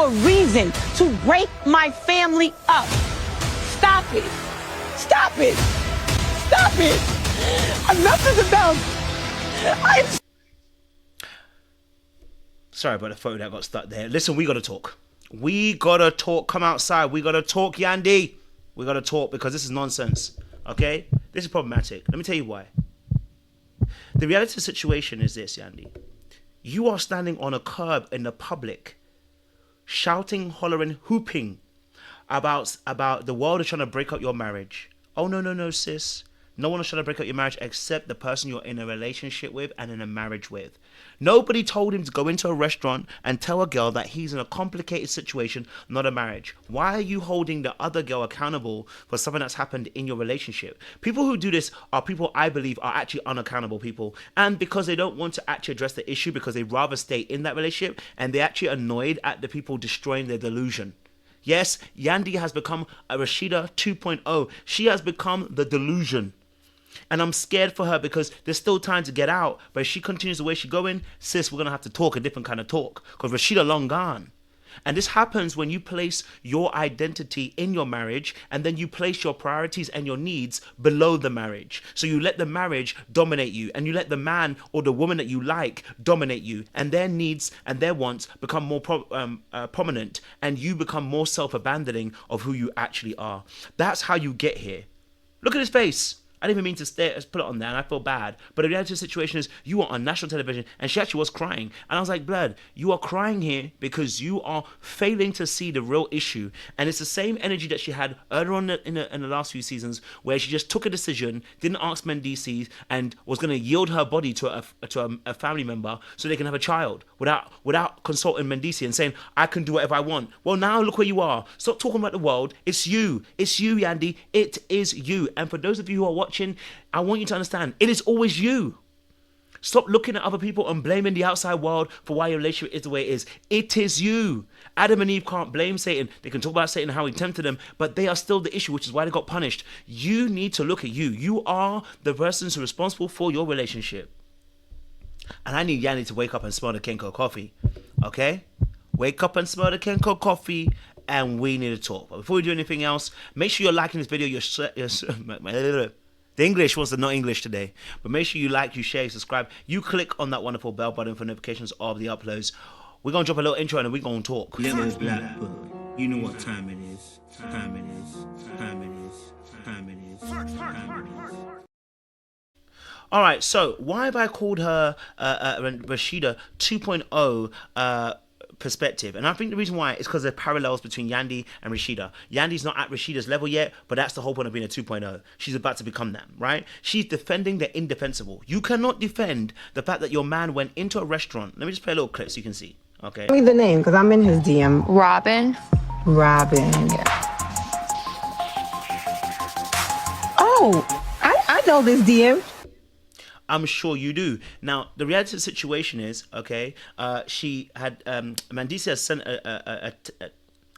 for a reason to break my family up. Stop it. Stop it. Stop it. Enough is enough. Sorry about the photo that got stuck there. Listen, we got to talk. We got to talk. Come outside. We got to talk, Yandy. We got to talk because this is nonsense. Okay? This is problematic. Let me tell you why. The reality of the situation is this, Yandy. You are standing on a curb in the public, shouting, hollering, hooping about the world is trying to break up your marriage. Oh, no, sis. No one is trying to break up your marriage except the person you're in a relationship with and in a marriage with. Nobody told him to go into a restaurant and tell a girl that he's in a complicated situation, not a marriage. Why are you holding the other girl accountable for something that's happened in your relationship? People who do this are people I believe are actually unaccountable people. And because they don't want to actually address the issue because they'd rather stay in that relationship and they're actually annoyed at the people destroying their delusion. Yes, Yandy has become a Rasheeda 2.0. She has become the delusion. And I'm scared for her because there's still time to get out. But if she continues the way she's going, sis, we're going to have to talk a different kind of talk. Because Rasheeda long gone. And this happens when you place your identity in your marriage and then you place your priorities and your needs below the marriage. So you let the marriage dominate you and you let the man or the woman that you like dominate you, and their needs and their wants become more prominent, and you become more self-abandoning of who you actually are. That's how you get here. Look at his face. I didn't even mean to put it on there, and I feel bad. But the reality of the situation is you are on national television, and she actually was crying. And I was like, blood, you are crying here because you are failing to see the real issue. And it's the same energy that she had earlier on in the last few seasons, where she just took a decision, didn't ask Mendici, and was going to yield her body to a family member so they can have a child without consulting Mendici and saying, I can do whatever I want. Well, now look where you are. Stop talking about the world. It's you. It's you, Yandy. It is you. And for those of you who are watching, I want you to understand, it is always you. Stop looking at other people and blaming the outside world for why your relationship is the way it is. It is you. Adam and Eve can't blame Satan. They can talk about Satan and how he tempted them, but they are still the issue, which is why they got punished. You need to look at you. You are the person who's responsible for your relationship. And I need Yandy to wake up and smell the Kenko coffee. Okay? Wake up and smell the Kenko coffee, and we need to talk. But before we do anything else, make sure you're liking this video. The English was not English today. But make sure you like, you share, you subscribe. You click on that wonderful bell button for notifications of the uploads. We're going to drop a little intro and then we're going to talk. Little black book. You know what time it is. Time it is. Time it is. Time it is. Time it is. All right, so why have I called her Rasheeda 2.0 perspective? And I think the reason why is because there are parallels between Yandy and Rasheeda. Yandy's not at Rasheeda's level yet, but that's the whole point of being a 2.0. She's about to become that, right? She's defending the indefensible. You cannot defend the fact that your man went into a restaurant. Let me just play a little clip so you can see. Okay. Tell me the name, because I'm in his DM. Robin. Robin. Yeah. Oh, I know this DM. I'm sure you do. Now, the reality of the situation is, okay, she had, Mendici has sent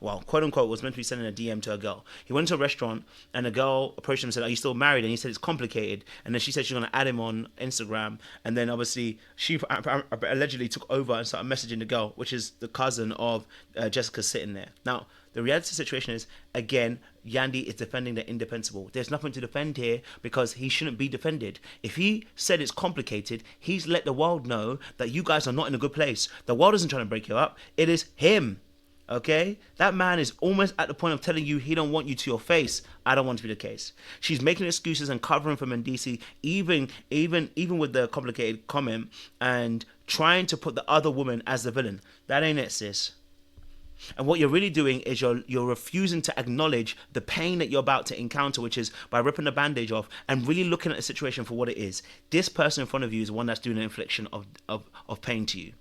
well, quote unquote, was meant to be sending a DM to a girl. He went to a restaurant and a girl approached him and said, are you still married? And he said, it's complicated. And then she said she's going to add him on Instagram. And then obviously she allegedly took over and started messaging the girl, which is the cousin of Jessica sitting there. Now, the reality of the situation is, again, Yandy is defending the indefensible. There's nothing to defend here because he shouldn't be defended. If he said it's complicated, he's let the world know that you guys are not in a good place. The world isn't trying to break you up. It is him. Okay? That man is almost at the point of telling you he don't want you to your face. I don't want to be the case. She's making excuses and covering for Mendici, even with the complicated comment, and trying to put the other woman as the villain. That ain't it, sis. And what you're really doing is you're refusing to acknowledge the pain that you're about to encounter, which is by ripping the bandage off and really looking at the situation for what it is. This person in front of you is the one that's doing an infliction of pain to you.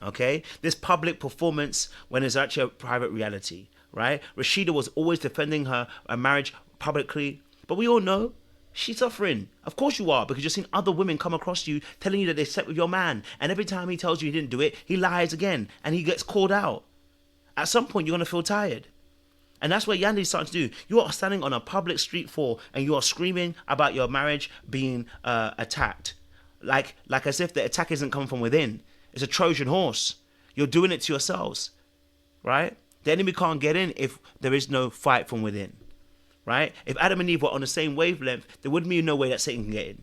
Okay? This public performance when it's actually a private reality, right? Rasheeda was always defending her marriage publicly, but we all know she's suffering. Of course you are, because you're seeing other women come across you telling you that they slept with your man, and every time he tells you he didn't do it, he lies again, and he gets called out. At some point, you're going to feel tired. And that's what Yandy's starting to do. You are standing on a public street for, and you are screaming about your marriage being attacked. Like as if the attack isn't coming from within. It's a Trojan horse. You're doing it to yourselves. right? The enemy can't get in if there is no fight from within, right? If Adam and Eve were on the same wavelength, there would be no way that Satan can get in.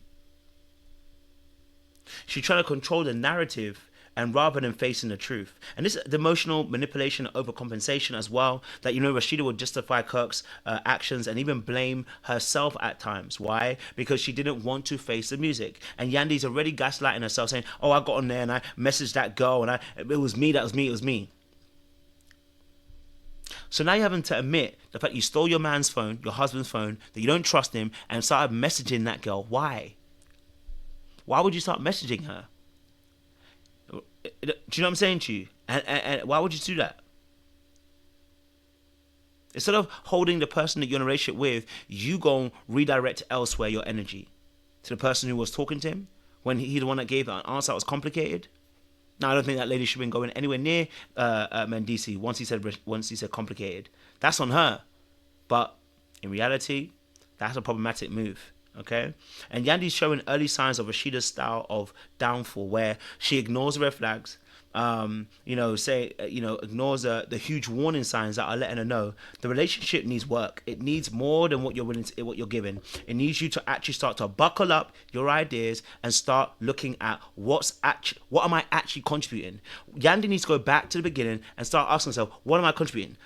She's trying to control the narrative and rather than facing the truth. And this is the emotional manipulation and overcompensation as well, that, Rasheeda would justify Kirk's actions and even blame herself at times. Why? Because she didn't want to face the music. And Yandy's already gaslighting herself, saying, oh, I got on there and I messaged that girl and it was me, it was me. So now you're having to admit the fact you stole your man's phone, your husband's phone, that you don't trust him, and started messaging that girl. Why? Why would you start messaging her? Do you know what I'm saying to you? And why would you do that? Instead of holding the person that you're in a relationship with, you go and redirect elsewhere your energy to the person who was talking to him when he's the one that gave an answer that was complicated. Now, I don't think that lady should have been going anywhere near Mendici once he said complicated. That's on her. But in reality, that's a problematic move. Okay? And Yandy's showing early signs of Rasheeda's style of downfall, where she ignores the red flags, ignores the huge warning signs that are letting her know the relationship needs work. It needs more than what you're giving. It needs you to actually start to buckle up your ideas and start looking at what am I actually contributing. Yandy needs to go back to the beginning and start asking herself, what am I contributing?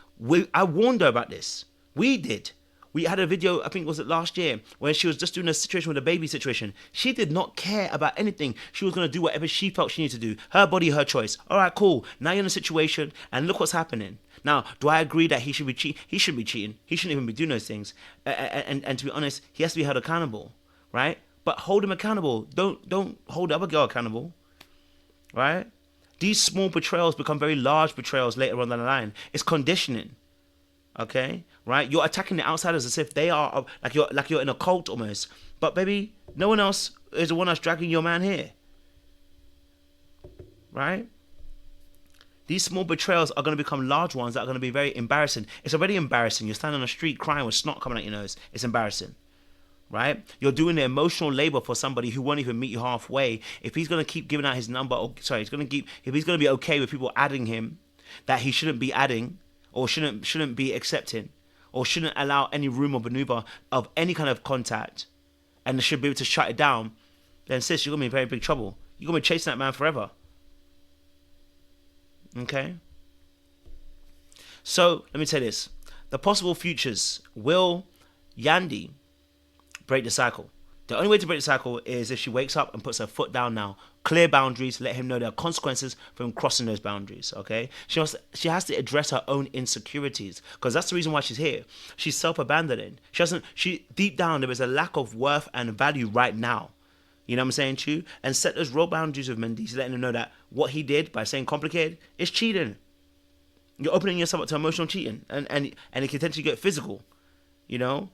I warned her about this. We did. We had a video, I think was it last year, where she was just doing a situation with a baby situation. She did not care about anything. She was going to do whatever she felt she needed to do. Her body, her choice. All right, cool. Now you're in a situation and look what's happening. Now, do I agree that he should be cheating? He shouldn't be cheating. He shouldn't even be doing those things. And to be honest, he has to be held accountable, right? But hold him accountable. Don't hold the other girl accountable, right? These small betrayals become very large betrayals later on down the line. It's conditioning. Okay, right? You're attacking the outsiders as if they are like you're in a cult almost. But baby, no one else is the one that's dragging your man here, right? These small betrayals are going to become large ones that are going to be very embarrassing. It's already embarrassing. You're standing on the street crying with snot coming out your nose. It's embarrassing, right? You're doing the emotional labor for somebody who won't even meet you halfway. If he's going to keep giving out his number, if he's going to be okay with people adding him that he shouldn't be adding, or shouldn't be accepting, or shouldn't allow any room or maneuver of any kind of contact, and should be able to shut it down, then sis, you're going to be in very big trouble. You're going to be chasing that man forever. Okay? So, let me tell you this. The possible futures. Will Yandy break the cycle? The only way to break the cycle is if she wakes up and puts her foot down now. Clear boundaries, let him know there are consequences from crossing those boundaries, okay? She has to address her own insecurities, because that's the reason why she's here. She's self-abandoning. Deep down, there is a lack of worth and value right now. You know what I'm saying to you? And set those real boundaries with Mendy, letting him know that what he did by saying complicated is cheating. You're opening yourself up to emotional cheating, and it can potentially get physical, you know?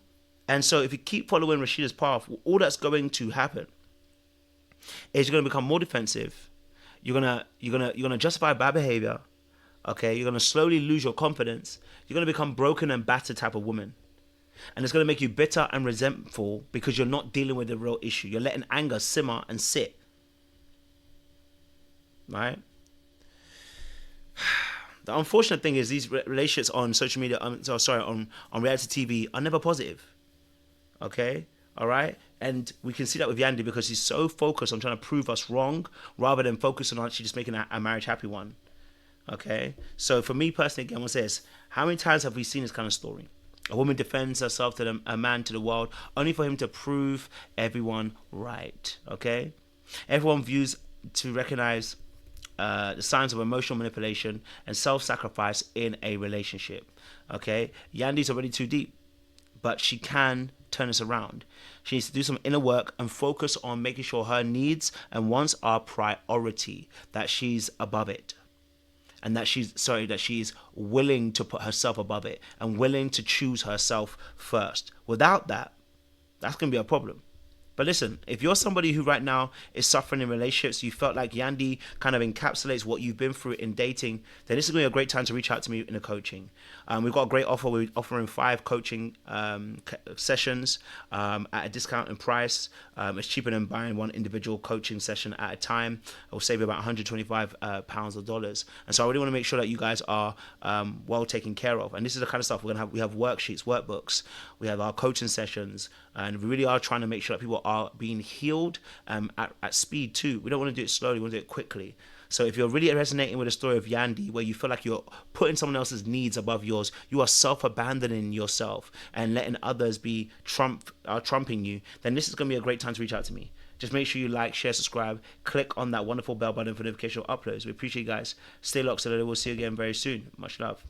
And so if you keep following Rasheeda's path, all that's going to happen is you're going to become more defensive. You're gonna justify bad behavior. Okay, you're gonna slowly lose your confidence. You're gonna become broken and battered type of woman, and it's gonna make you bitter and resentful because you're not dealing with the real issue. You're letting anger simmer and sit. Right. The unfortunate thing is these relationships on social media, on reality TV, are never positive. Okay, all right, and we can see that with Yandy because he's so focused on trying to prove us wrong rather than focusing on actually just making a marriage happy one. Okay, so for me personally, again, I want to say this: how many times have we seen this kind of story? A woman defends herself to a man, to the world, only for him to prove everyone right. Okay, everyone views to recognize the signs of emotional manipulation and self-sacrifice in a relationship. Okay, Yandy's already too deep, but she can turn this around. She needs to do some inner work and focus on making sure her needs and wants are priority, that she's above it, and that she's willing to put herself above it and willing to choose herself first. Without that, that's going to be a problem, But listen, if you're somebody who right now is suffering in relationships, you felt like Yandy kind of encapsulates what you've been through in dating, then this is going to be a great time to reach out to me in a coaching. We've got a great offer. We're offering 5 coaching sessions at a discount in price. It's cheaper than buying one individual coaching session at a time. It will save you about £125 or dollars. And so I really want to make sure that you guys are well taken care of. And this is the kind of stuff we're going to have. We have worksheets, workbooks. We have our coaching sessions. And we really are trying to make sure that people are being healed at speed too. We don't want to do it slowly. We want to do it quickly. So if you're really resonating with the story of Yandy, where you feel like you're putting someone else's needs above yours, you are self-abandoning yourself and letting others be trumping you, then this is going to be a great time to reach out to me. Just make sure you like, share, subscribe, click on that wonderful bell button for notification of uploads. We appreciate you guys. Stay locked so that we'll see you again very soon. Much love.